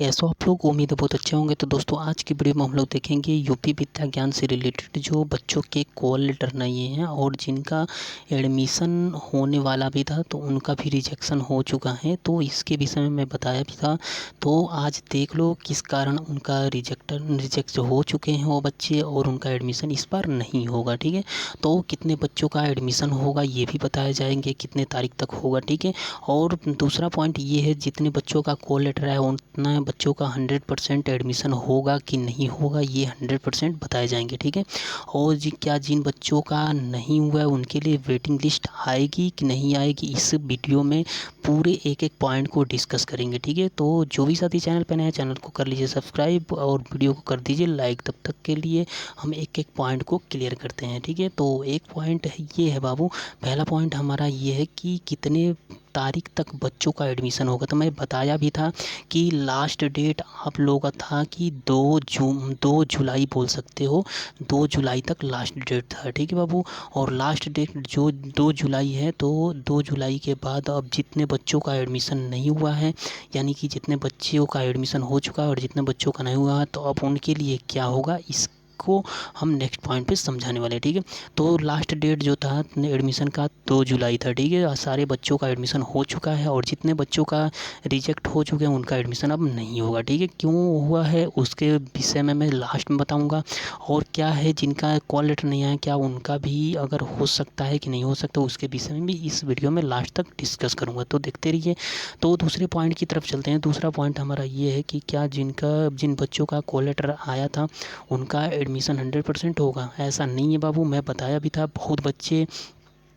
कैसे हो आप लोग। उम्मीद है बहुत अच्छे होंगे। तो दोस्तों आज की वीडियो में हम लोग देखेंगे यूपी विद्या ज्ञान से रिलेटेड जो बच्चों के कॉल लेटर नहीं हैं और जिनका एडमिशन होने वाला भी था तो उनका भी रिजेक्शन हो चुका है। तो इसके विषय में मैं बताया भी था। तो आज देख लो किस कारण उनका रिजेक्ट हो चुके हैं वो बच्चे और उनका एडमिशन इस बार नहीं होगा। ठीक है, तो कितने बच्चों का एडमिशन होगा ये भी बताया जाएंगे, कितने तारीख तक होगा। ठीक है, और दूसरा पॉइंट ये है जितने बच्चों का कॉल लेटर है उतना बच्चों का 100% एडमिशन होगा कि नहीं होगा ये 100% बताए जाएंगे। ठीक है, और क्या जिन बच्चों का नहीं हुआ है उनके लिए वेटिंग लिस्ट आएगी कि नहीं आएगी इस वीडियो में पूरे एक एक पॉइंट को डिस्कस करेंगे। ठीक है, तो जो भी साथी चैनल पर नए हैं चैनल को कर लीजिए सब्सक्राइब और वीडियो को कर दीजिए लाइक। तब तक के लिए हम एक एक पॉइंट को क्लियर करते हैं। ठीक है, तो एक पॉइंट ये है बाबू, पहला पॉइंट हमारा ये है कि कितने तारीख तक बच्चों का एडमिशन होगा। तो मैं बताया भी था कि लास्ट डेट आप लोगों का था कि 2 जुलाई बोल सकते हो, 2 जुलाई तक लास्ट डेट था। ठीक है बाबू, और लास्ट डेट जो 2 जुलाई है तो 2 जुलाई के बाद अब जितने बच्चों का एडमिशन नहीं हुआ है, यानी कि जितने बच्चों का एडमिशन हो चुका है और जितने बच्चों का नहीं हुआ है, तो अब उनके लिए क्या होगा इसको हम नेक्स्ट पॉइंट पे समझाने वाले हैं। ठीक है, तो लास्ट डेट जो था एडमिशन का 2 जुलाई था। ठीक है, सारे बच्चों का एडमिशन हो चुका है और जितने बच्चों का रिजेक्ट हो चुके हैं उनका एडमिशन अब नहीं होगा। ठीक है, क्यों हुआ है उसके विषय में मैं लास्ट में बताऊंगा। और क्या है जिनका कॉल लेटर नहीं आया क्या उनका भी अगर हो सकता है कि नहीं हो सकता उसके विषय में भी इस वीडियो में लास्ट तक डिस्कस करूंगा, तो देखते रहिए। तो दूसरे पॉइंट की तरफ चलते हैं। दूसरा पॉइंट हमारा ये है कि क्या जिन बच्चों का कॉल लेटर आया था उनका एडमिशन 100% होगा। ऐसा नहीं है बाबू, मैं बताया भी था बहुत बच्चे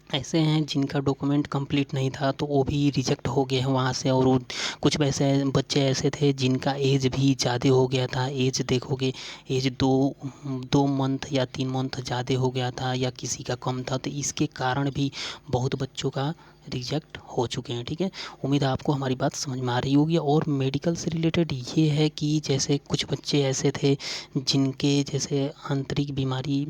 ऐसे हैं जिनका डॉक्यूमेंट कंप्लीट नहीं था तो वो भी रिजेक्ट हो गए हैं वहाँ से। और कुछ वैसे बच्चे ऐसे थे जिनका एज भी ज़्यादा हो गया था। एज देखोगे, एज 2 मंथ या 3 मंथ ज़्यादा हो गया था या किसी का कम था, तो इसके कारण भी बहुत बच्चों का रिजेक्ट हो चुके हैं। ठीक है, उम्मीद है आपको हमारी बात समझ में आ रही होगी। और मेडिकल से रिलेटेड ये है कि जैसे कुछ बच्चे ऐसे थे जिनके जैसे आंतरिक बीमारी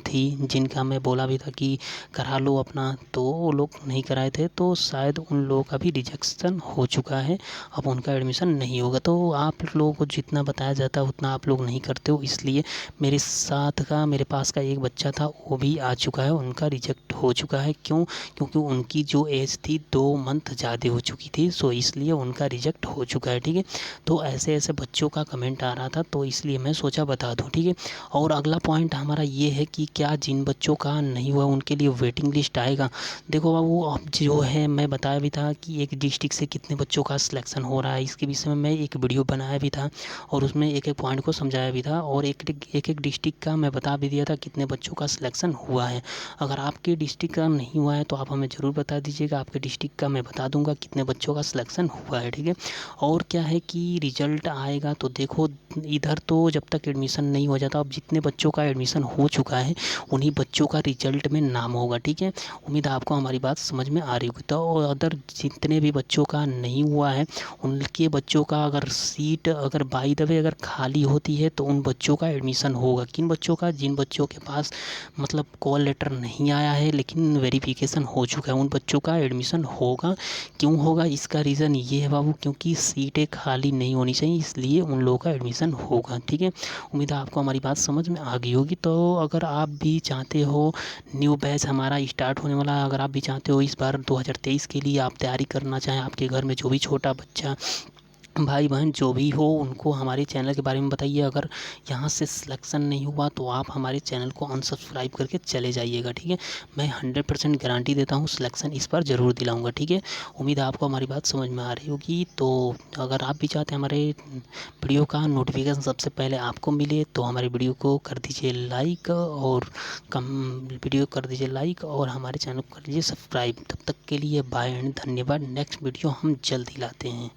थी, जिनका मैं बोला भी था कि करा लो अपना, तो वो लोग नहीं कराए थे, तो शायद उन लोगों का भी रिजेक्शन हो चुका है। अब उनका एडमिशन नहीं होगा। तो आप लोगों को जितना बताया जाता है उतना आप लोग नहीं करते हो, इसलिए मेरे पास का एक बच्चा था वो भी आ चुका है, उनका रिजेक्ट हो चुका है। क्यों? क्योंकि उनकी जो एज थी 2 मंथ ज़्यादा हो चुकी थी, सो इसलिए उनका रिजेक्ट हो चुका है। ठीक है, तो ऐसे ऐसे बच्चों का कमेंट आ रहा था तो इसलिए मैं सोचा बता दूँ। ठीक है, और अगला पॉइंट हमारा ये है कि क्या जिन बच्चों का नहीं हुआ उनके लिए वेटिंग लिस्ट आएगा। देखो बाबू, अब जो है मैं बताया भी था कि एक डिस्ट्रिक्ट से कितने बच्चों का सिलेक्शन हो रहा है, इसके विषय में मैं एक वीडियो बनाया भी था और उसमें एक एक पॉइंट को समझाया भी था। और एक एक डिस्ट्रिक्ट का मैं बता भी दिया था कितने बच्चों का सिलेक्शन हुआ है। अगर आपके डिस्ट्रिक्ट का नहीं हुआ है तो आप हमें ज़रूर बता दीजिएगा, आपके डिस्ट्रिक्ट का मैं बता दूंगा कितने बच्चों का सिलेक्शन हुआ है। ठीक है, और क्या है कि रिजल्ट आएगा तो देखो इधर तो जब तक एडमिशन नहीं हो जाता, अब जितने बच्चों का एडमिशन हो चुका है उन्हीं बच्चों का रिजल्ट में नाम होगा। ठीक है, उम्मीद है आपको हमारी बात समझ में आ रही होगी। तो अदर जितने भी बच्चों का नहीं हुआ है उनके बच्चों का अगर सीट अगर बाय द वे अगर खाली होती है तो उन बच्चों का एडमिशन होगा। किन बच्चों का? जिन बच्चों के पास मतलब कॉल लेटर नहीं आया है लेकिन वेरिफिकेशन हो चुका है उन बच्चों का एडमिशन होगा। क्यों होगा? इसका रीज़न ये है बाबू, क्योंकि सीटें खाली नहीं होनी चाहिए, इसलिए उन लोगों का एडमिशन होगा। ठीक है, उम्मीद है आपको हमारी बात समझ में आ गई होगी। तो अगर आप भी चाहते हो, न्यू बैच हमारा स्टार्ट होने वाला है, अगर आप भी चाहते हो इस बार 2023 के लिए आप तैयारी करना चाहें, आपके घर में जो भी छोटा बच्चा भाई बहन जो भी हो उनको हमारे चैनल के बारे में बताइए। अगर यहाँ से सिलेक्शन नहीं हुआ तो आप हमारे चैनल को अनसब्सक्राइब करके चले जाइएगा। ठीक है, मैं 100% गारंटी देता हूँ सिलेक्शन इस बार ज़रूर दिलाऊंगा। ठीक है, उम्मीद है आपको हमारी बात समझ में आ रही होगी। तो अगर आप भी चाहते हैं हमारे वीडियो का नोटिफिकेशन सबसे पहले आपको मिले तो हमारे वीडियो को कर दीजिए लाइक और हमारे चैनल को कर दीजिए सब्सक्राइब। तब तक के लिए बाय एंड धन्यवाद। नेक्स्ट वीडियो हम जल्द ही लाते हैं।